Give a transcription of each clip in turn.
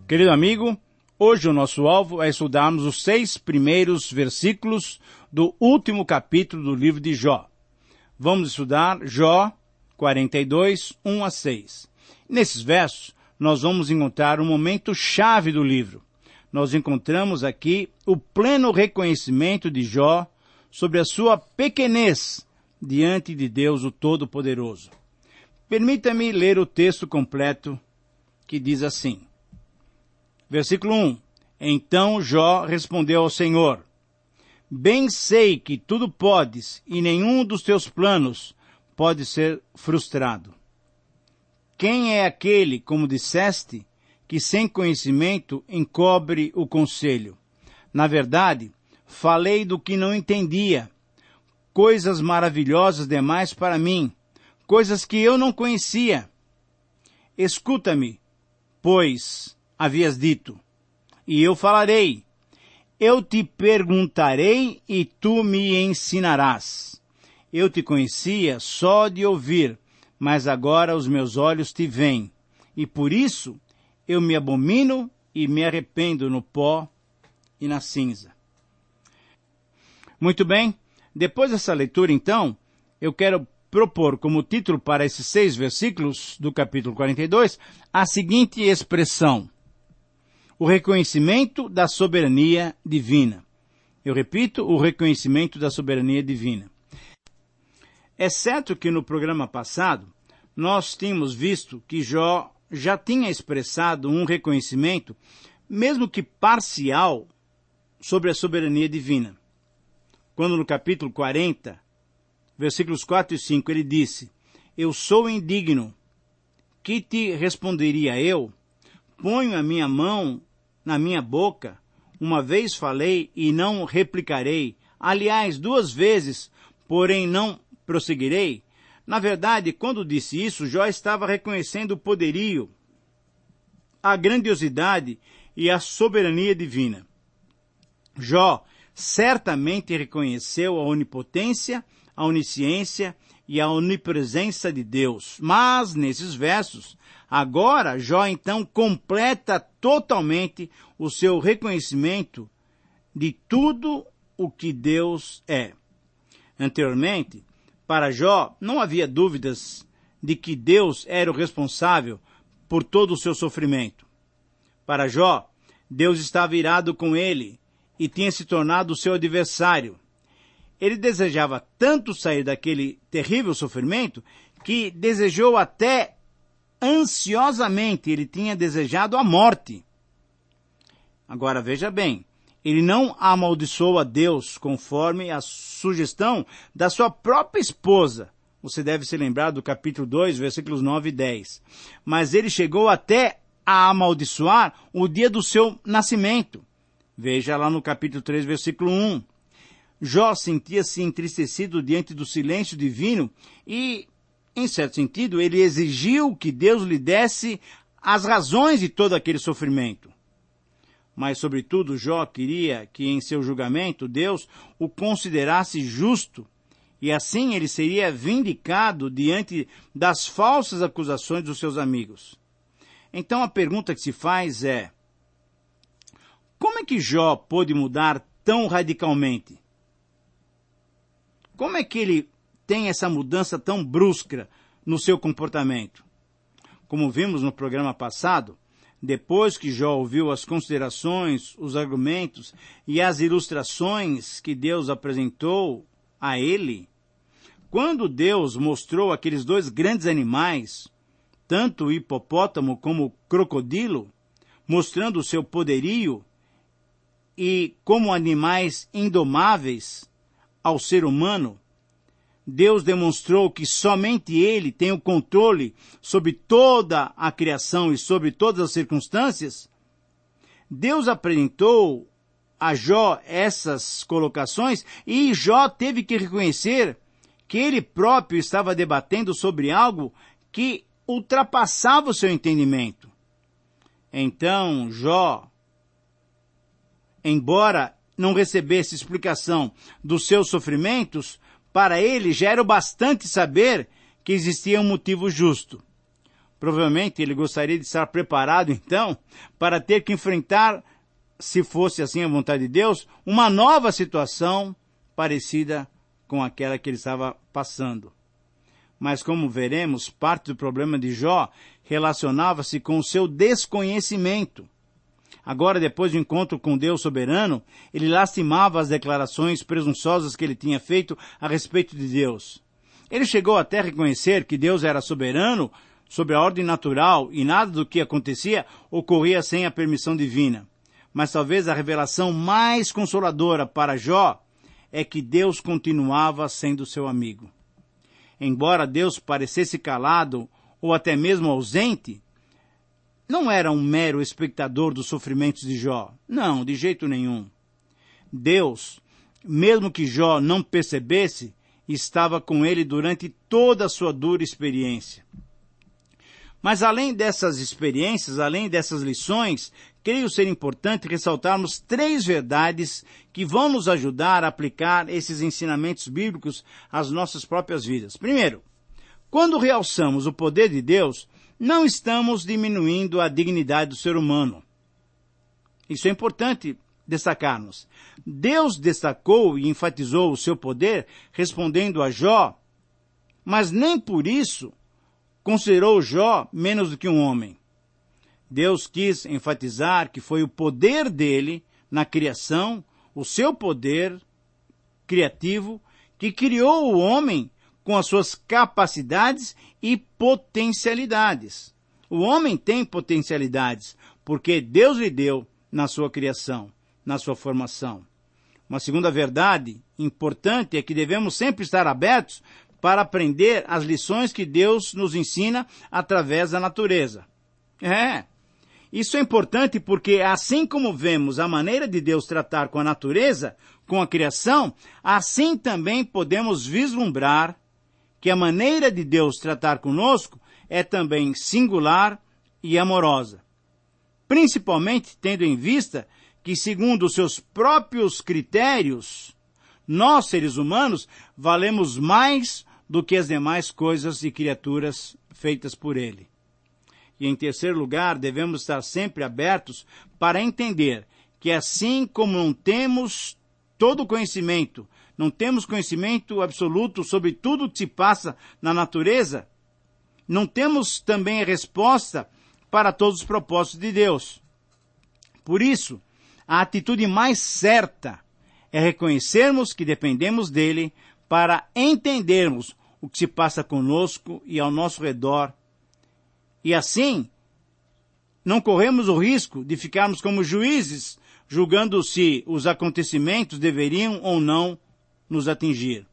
Querido amigo, hoje o nosso alvo é estudarmos os 6 primeiros versículos do último capítulo do livro de Jó. Vamos estudar Jó 42, 1 a 6. Nesses versos, nós vamos encontrar um momento chave do livro. Nós encontramos aqui o pleno reconhecimento de Jó sobre a sua pequenez diante de Deus, o Todo-Poderoso. Permita-me ler o texto completo que diz assim. Versículo 1. Então Jó respondeu ao Senhor: Bem sei que tudo podes e nenhum dos teus planos pode ser frustrado. Quem é aquele, como disseste, que sem conhecimento encobre o conselho? Na verdade, falei do que não entendia, coisas maravilhosas demais para mim, coisas que eu não conhecia. Escuta-me, pois havias dito, e eu falarei. Eu te perguntarei e tu me ensinarás. Eu te conhecia só de ouvir, mas agora os meus olhos te veem, e por isso eu me abomino e me arrependo no pó e na cinza. Muito bem, depois dessa leitura então, eu quero propor como título para esses 6 versículos do capítulo 42, a seguinte expressão: o reconhecimento da soberania divina. Eu repito, o reconhecimento da soberania divina. É certo que no programa passado, nós tínhamos visto que Jó já tinha expressado um reconhecimento, mesmo que parcial, sobre a soberania divina. Quando no capítulo 40, versículos 4 e 5, ele disse: Eu sou indigno, que te responderia eu? Ponho a minha mão na minha boca, uma vez falei e não replicarei, aliás, 2 vezes, porém não prosseguirei. Na verdade, quando disse isso, Jó estava reconhecendo o poderio, a grandiosidade e a soberania divina. Jó certamente reconheceu a onipotência, a onisciência e a onipresença de Deus. Mas, nesses versos, agora Jó então completa totalmente o seu reconhecimento de tudo o que Deus é. Anteriormente, para Jó, não havia dúvidas de que Deus era o responsável por todo o seu sofrimento. Para Jó, Deus estava irado com ele e tinha se tornado o seu adversário. Ele desejava tanto sair daquele terrível sofrimento que desejou até ansiosamente, ele tinha desejado a morte. Agora veja bem, ele não amaldiçoou a Deus conforme a sugestão da sua própria esposa. Você deve se lembrar do capítulo 2, versículos 9 e 10. Mas ele chegou até a amaldiçoar o dia do seu nascimento. Veja lá no capítulo 3, versículo 1. Jó sentia-se entristecido diante do silêncio divino e, em certo sentido, ele exigiu que Deus lhe desse as razões de todo aquele sofrimento. Mas, sobretudo, Jó queria que, em seu julgamento, Deus o considerasse justo, e assim ele seria vindicado diante das falsas acusações dos seus amigos. Então a pergunta que se faz é: como é que Jó pôde mudar tão radicalmente? Como é que ele tem essa mudança tão brusca no seu comportamento? Como vimos no programa passado, depois que Jó ouviu as considerações, os argumentos e as ilustrações que Deus apresentou a ele, quando Deus mostrou aqueles 2 grandes animais, tanto o hipopótamo como o crocodilo, mostrando o seu poderio e como animais indomáveis ao ser humano, Deus demonstrou que somente Ele tem o controle sobre toda a criação e sobre todas as circunstâncias. Deus apresentou a Jó essas colocações e Jó teve que reconhecer que ele próprio estava debatendo sobre algo que ultrapassava o seu entendimento. Então, Jó, embora não recebesse explicação dos seus sofrimentos, para ele já era o bastante saber que existia um motivo justo. Provavelmente ele gostaria de estar preparado, então, para ter que enfrentar, se fosse assim a vontade de Deus, uma nova situação parecida com aquela que ele estava passando. Mas como veremos, parte do problema de Jó relacionava-se com o seu desconhecimento. Agora, depois do encontro com Deus soberano, ele lastimava as declarações presunçosas que ele tinha feito a respeito de Deus. Ele chegou até a reconhecer que Deus era soberano sobre a ordem natural e nada do que acontecia ocorria sem a permissão divina. Mas talvez a revelação mais consoladora para Jó é que Deus continuava sendo seu amigo. Embora Deus parecesse calado ou até mesmo ausente, não era um mero espectador dos sofrimentos de Jó. Não, de jeito nenhum. Deus, mesmo que Jó não percebesse, estava com ele durante toda a sua dura experiência. Mas além dessas experiências, além dessas lições, creio ser importante ressaltarmos 3 verdades que vão nos ajudar a aplicar esses ensinamentos bíblicos às nossas próprias vidas. Primeiro, quando realçamos o poder de Deus, não estamos diminuindo a dignidade do ser humano. Isso é importante destacarmos. Deus destacou e enfatizou o seu poder respondendo a Jó, mas nem por isso considerou Jó menos do que um homem. Deus quis enfatizar que foi o poder dele na criação, o seu poder criativo, que criou o homem com as suas capacidades e potencialidades. O homem tem potencialidades, porque Deus lhe deu na sua criação, na sua formação. Uma segunda verdade importante é que devemos sempre estar abertos para aprender as lições que Deus nos ensina através da natureza. Isso é importante porque assim como vemos a maneira de Deus tratar com a natureza, com a criação, assim também podemos vislumbrar que a maneira de Deus tratar conosco é também singular e amorosa. Principalmente tendo em vista que, segundo os seus próprios critérios, nós, seres humanos, valemos mais do que as demais coisas e criaturas feitas por ele. E em terceiro lugar, devemos estar sempre abertos para entender que assim como não temos todo o conhecimento, não temos conhecimento absoluto sobre tudo que se passa na natureza, não temos também a resposta para todos os propósitos de Deus. Por isso, a atitude mais certa é reconhecermos que dependemos dele para entendermos o que se passa conosco e ao nosso redor. E assim, não corremos o risco de ficarmos como juízes, julgando se os acontecimentos deveriam ou não nos atingir.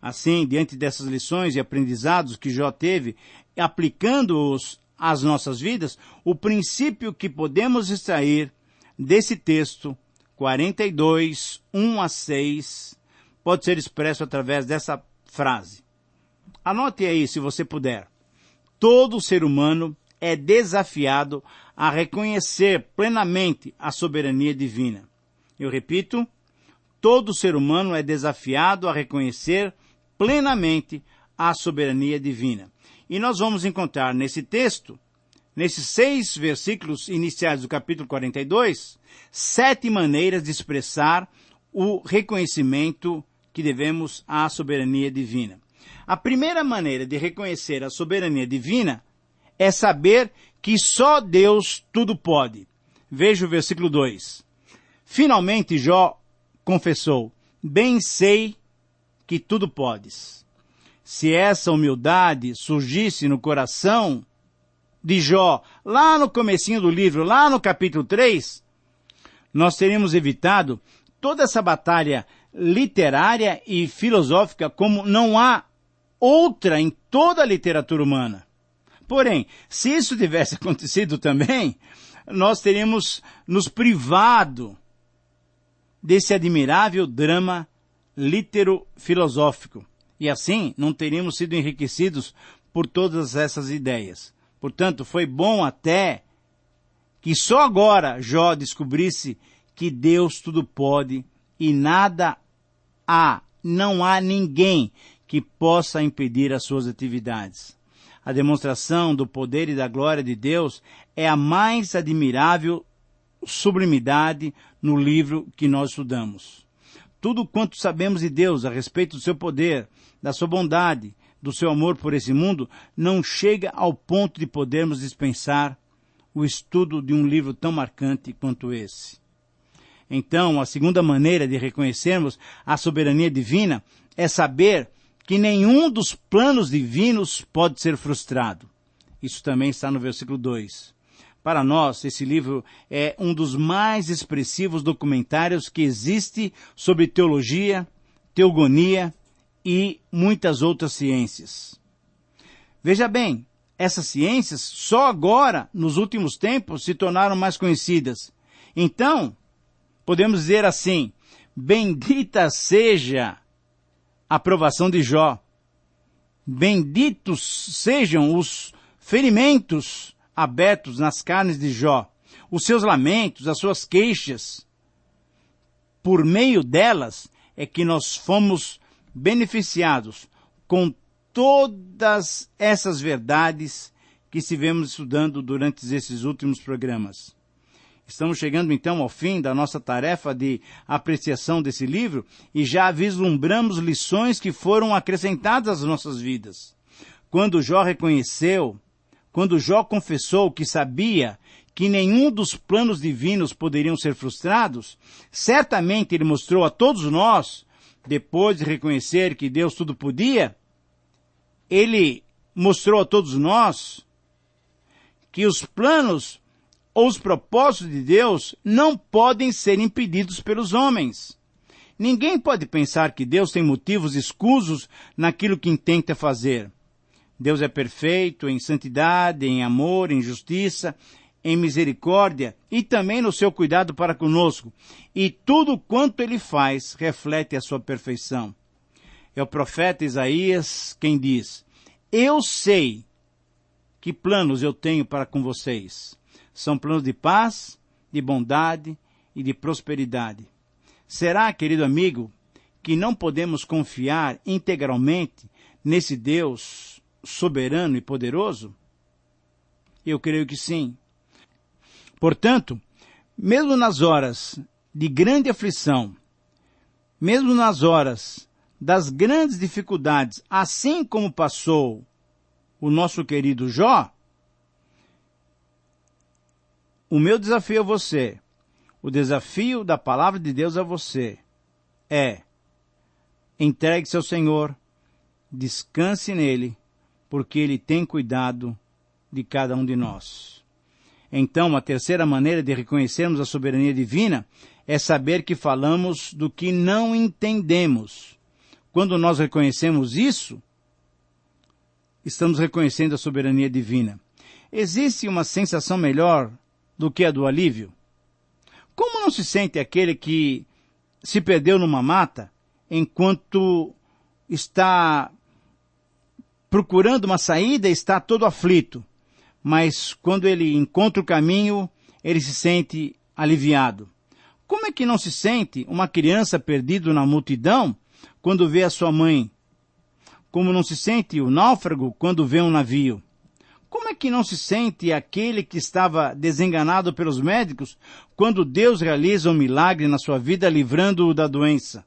Assim, diante dessas lições e aprendizados que Jó teve, aplicando-os às nossas vidas, o princípio que podemos extrair desse texto, 42, 1 a 6, pode ser expresso através dessa frase. Anote aí, se você puder. Todo ser humano é desafiado a reconhecer plenamente a soberania divina. Eu repito, todo ser humano é desafiado a reconhecer plenamente a soberania divina. E nós vamos encontrar nesse texto, nesses 6 versículos iniciais do capítulo 42, 7 maneiras de expressar o reconhecimento que devemos à soberania divina. A primeira maneira de reconhecer a soberania divina é saber que só Deus tudo pode. Veja o versículo 2. Finalmente Jó confessou: bem sei que tudo podes. Se essa humildade surgisse no coração de Jó, lá no comecinho do livro, lá no capítulo 3, nós teríamos evitado toda essa batalha literária e filosófica como não há outra em toda a literatura humana. Porém, se isso tivesse acontecido também, nós teríamos nos privado desse admirável drama litero-filosófico. E assim, não teríamos sido enriquecidos por todas essas ideias. Portanto, foi bom até que só agora Jó descobrisse que Deus tudo pode e nada há, não há ninguém que possa impedir as suas atividades. A demonstração do poder e da glória de Deus é a mais admirável sublimidade no livro que nós estudamos. Tudo quanto sabemos de Deus a respeito do seu poder, da sua bondade, do seu amor por esse mundo, não chega ao ponto de podermos dispensar o estudo de um livro tão marcante quanto esse. Então, a segunda maneira de reconhecermos a soberania divina é saber que nenhum dos planos divinos pode ser frustrado. Isso também está no versículo 2. Para nós, esse livro é um dos mais expressivos documentários que existe sobre teologia, teogonia e muitas outras ciências. Veja bem, essas ciências só agora, nos últimos tempos, se tornaram mais conhecidas. Então, podemos dizer assim, bendita seja a aprovação de Jó. Benditos sejam os ferimentos abertos nas carnes de Jó, os seus lamentos, as suas queixas. Por meio delas é que nós fomos beneficiados com todas essas verdades que estivemos estudando durante esses últimos programas. Estamos chegando então ao fim da nossa tarefa de apreciação desse livro e já vislumbramos lições que foram acrescentadas às nossas vidas. Quando Jó confessou que sabia que nenhum dos planos divinos poderiam ser frustrados, certamente ele mostrou a todos nós, depois de reconhecer que Deus tudo podia, ele mostrou a todos nós que os planos ou os propósitos de Deus não podem ser impedidos pelos homens. Ninguém pode pensar que Deus tem motivos escusos naquilo que intenta fazer. Deus é perfeito em santidade, em amor, em justiça, em misericórdia e também no seu cuidado para conosco. E tudo quanto ele faz reflete a sua perfeição. É o profeta Isaías quem diz: eu sei que planos eu tenho para com vocês. São planos de paz, de bondade e de prosperidade. Será, querido amigo, que não podemos confiar integralmente nesse Deus soberano e poderoso? Eu creio que sim. Portanto, mesmo nas horas de grande aflição, mesmo nas horas das grandes dificuldades, assim como passou o nosso querido Jó, o meu desafio a você, o desafio da palavra de Deus a você é: entregue-se ao Senhor, descanse nele, porque ele tem cuidado de cada um de nós. Então, a terceira maneira de reconhecermos a soberania divina é saber que falamos do que não entendemos. Quando nós reconhecemos isso, estamos reconhecendo a soberania divina. Existe uma sensação melhor do que a do alívio? Como não se sente aquele que se perdeu numa mata enquanto está procurando uma saída e está todo aflito, mas quando ele encontra o caminho, ele se sente aliviado? Como é que não se sente uma criança perdida na multidão quando vê a sua mãe? Como não se sente o náufrago quando vê um navio? Como é que não se sente aquele que estava desenganado pelos médicos quando Deus realiza um milagre na sua vida, livrando-o da doença?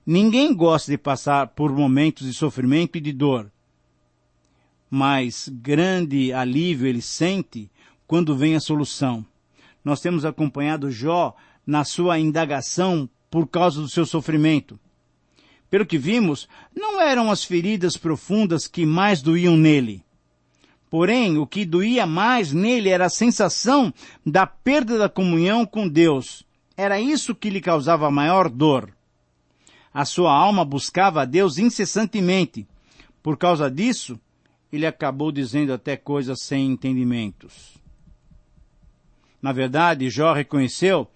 Ninguém gosta de passar por momentos de sofrimento e de dor, mas grande alívio ele sente quando vem a solução. Nós temos acompanhado Jó na sua indagação por causa do seu sofrimento. Pelo que vimos, não eram as feridas profundas que mais doíam nele. Porém, o que doía mais nele era a sensação da perda da comunhão com Deus. Era isso que lhe causava maior dor. A sua alma buscava a Deus incessantemente. Por causa disso, ele acabou dizendo até coisas sem entendimentos. Na verdade, Jó reconheceu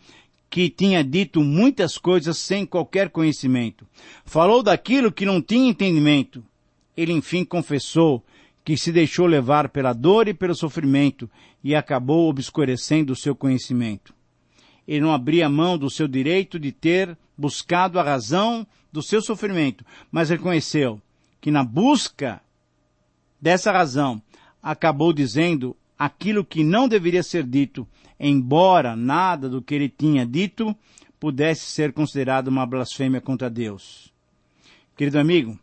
que tinha dito muitas coisas sem qualquer conhecimento. Falou daquilo que não tinha entendimento. Ele, enfim, confessou que se deixou levar pela dor e pelo sofrimento e acabou obscurecendo o seu conhecimento. Ele não abria mão do seu direito de ter buscado a razão do seu sofrimento, mas reconheceu que na busca Dessa razão, acabou dizendo aquilo que não deveria ser dito, embora nada do que ele tinha dito pudesse ser considerado uma blasfêmia contra Deus. Querido amigo,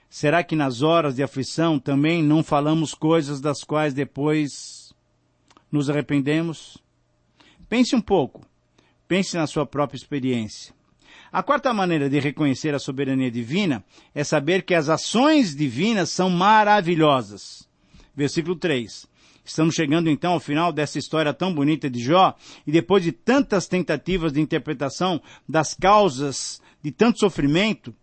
será que nas horas de aflição também não falamos coisas das quais depois nos arrependemos? Pense um pouco. Pense na sua própria experiência. A quarta maneira de reconhecer a soberania divina é saber que as ações divinas são maravilhosas. Versículo 3. Estamos chegando então ao final dessa história tão bonita de Jó, e depois de tantas tentativas de interpretação das causas de tanto sofrimento,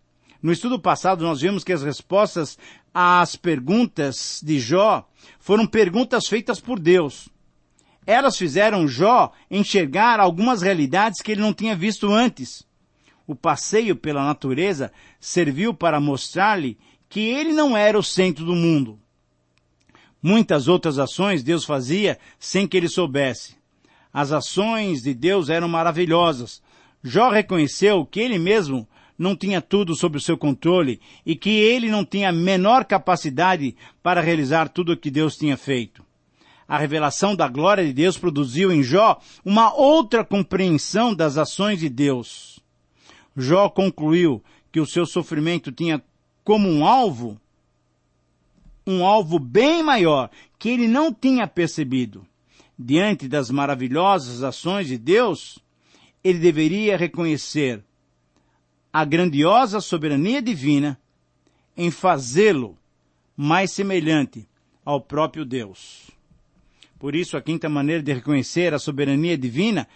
no estudo passado nós vimos que as respostas às perguntas de Jó foram perguntas feitas por Deus. Elas fizeram Jó enxergar algumas realidades que ele não tinha visto antes. O passeio pela natureza serviu para mostrar-lhe que ele não era o centro do mundo. Muitas outras ações Deus fazia sem que ele soubesse. As ações de Deus eram maravilhosas. Jó reconheceu que ele mesmo não tinha tudo sob o seu controle e que ele não tinha a menor capacidade para realizar tudo o que Deus tinha feito. A revelação da glória de Deus produziu em Jó uma outra compreensão das ações de Deus. Jó concluiu que o seu sofrimento tinha como um alvo bem maior, que ele não tinha percebido. Diante das maravilhosas ações de Deus, ele deveria reconhecer a grandiosa soberania divina em fazê-lo mais semelhante ao próprio Deus. Por isso, a quinta maneira de reconhecer a soberania divina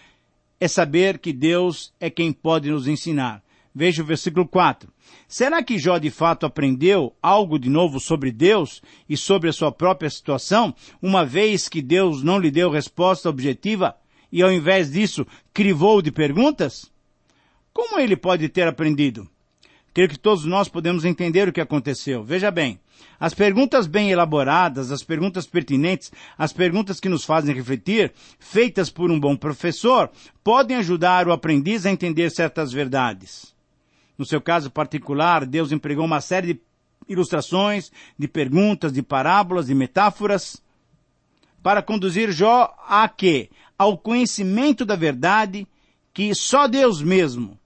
é saber que Deus é quem pode nos ensinar. Veja o versículo 4. Será que Jó de fato aprendeu algo de novo sobre Deus e sobre a sua própria situação, uma vez que Deus não lhe deu resposta objetiva e ao invés disso crivou de perguntas? Como ele pode ter aprendido? Creio que todos nós podemos entender o que aconteceu. Veja bem, as perguntas bem elaboradas, as perguntas pertinentes, as perguntas que nos fazem refletir, feitas por um bom professor, podem ajudar o aprendiz a entender certas verdades. No seu caso particular, Deus empregou uma série de ilustrações, de perguntas, de parábolas, de metáforas, para conduzir Jó a quê? Ao conhecimento da verdade que só Deus mesmo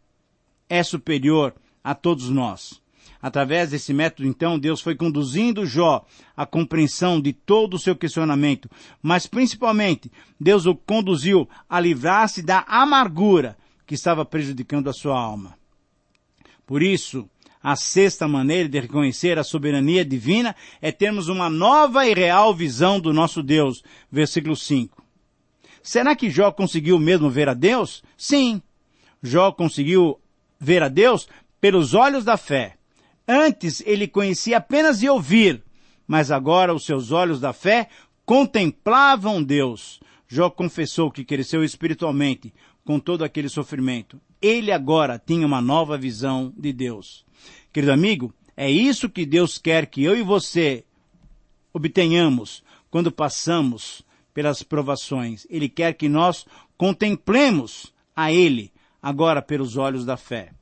é superior a todos nós. Através desse método, então, Deus foi conduzindo Jó à compreensão de todo o seu questionamento, mas principalmente, Deus o conduziu a livrar-se da amargura que estava prejudicando a sua alma. Por isso, a sexta maneira de reconhecer a soberania divina é termos uma nova e real visão do nosso Deus. Versículo 5. Será que Jó conseguiu mesmo ver a Deus? Sim. Jó conseguiu ver a Deus pelos olhos da fé. Antes ele conhecia apenas de ouvir, mas agora os seus olhos da fé contemplavam Deus. Jó confessou que cresceu espiritualmente com todo aquele sofrimento. Ele agora tinha uma nova visão de Deus. Querido amigo, é isso que Deus quer que eu e você obtenhamos quando passamos pelas provações. Ele quer que nós contemplemos a Ele agora pelos olhos da fé.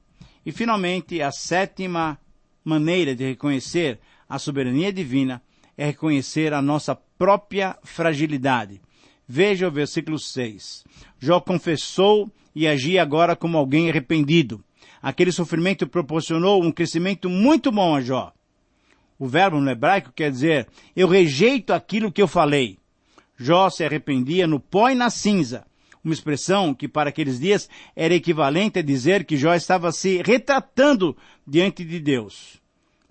E finalmente, a sétima maneira de reconhecer a soberania divina é reconhecer a nossa própria fragilidade. Veja o versículo 6. Jó confessou e agia agora como alguém arrependido. Aquele sofrimento proporcionou um crescimento muito bom a Jó. O verbo no hebraico quer dizer, eu rejeito aquilo que eu falei. Jó se arrependia no pó e na cinza. Uma expressão que para aqueles dias era equivalente a dizer que Jó estava se retratando diante de Deus.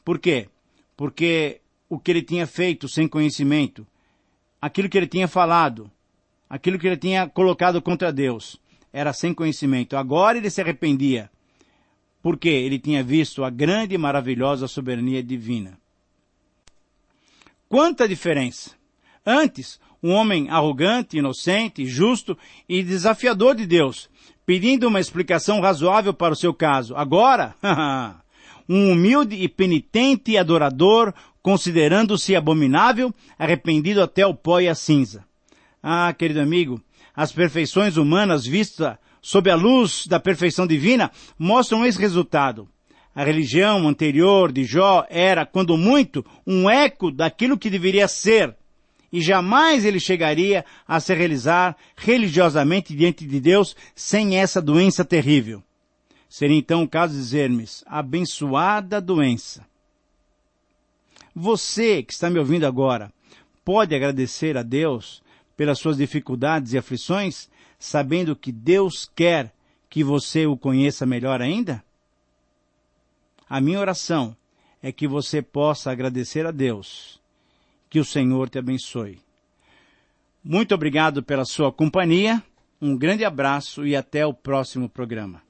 Por quê? Porque o que ele tinha feito sem conhecimento, aquilo que ele tinha falado, aquilo que ele tinha colocado contra Deus, era sem conhecimento. Agora ele se arrependia, porque ele tinha visto a grande e maravilhosa soberania divina. Quanta diferença! Antes, um homem arrogante, inocente, justo e desafiador de Deus, pedindo uma explicação razoável para o seu caso. Agora, um humilde e penitente adorador, considerando-se abominável, arrependido até o pó e a cinza. Ah, querido amigo, as perfeições humanas vistas sob a luz da perfeição divina mostram esse resultado. A religião anterior de Jó era, quando muito, um eco daquilo que deveria ser, e jamais ele chegaria a se realizar religiosamente diante de Deus sem essa doença terrível. Seria então o caso de dizermos, abençoada doença. Você que está me ouvindo agora, pode agradecer a Deus pelas suas dificuldades e aflições, sabendo que Deus quer que você o conheça melhor ainda? A minha oração é que você possa agradecer a Deus. Que o Senhor te abençoe. Muito obrigado pela sua companhia, um grande abraço e até o próximo programa.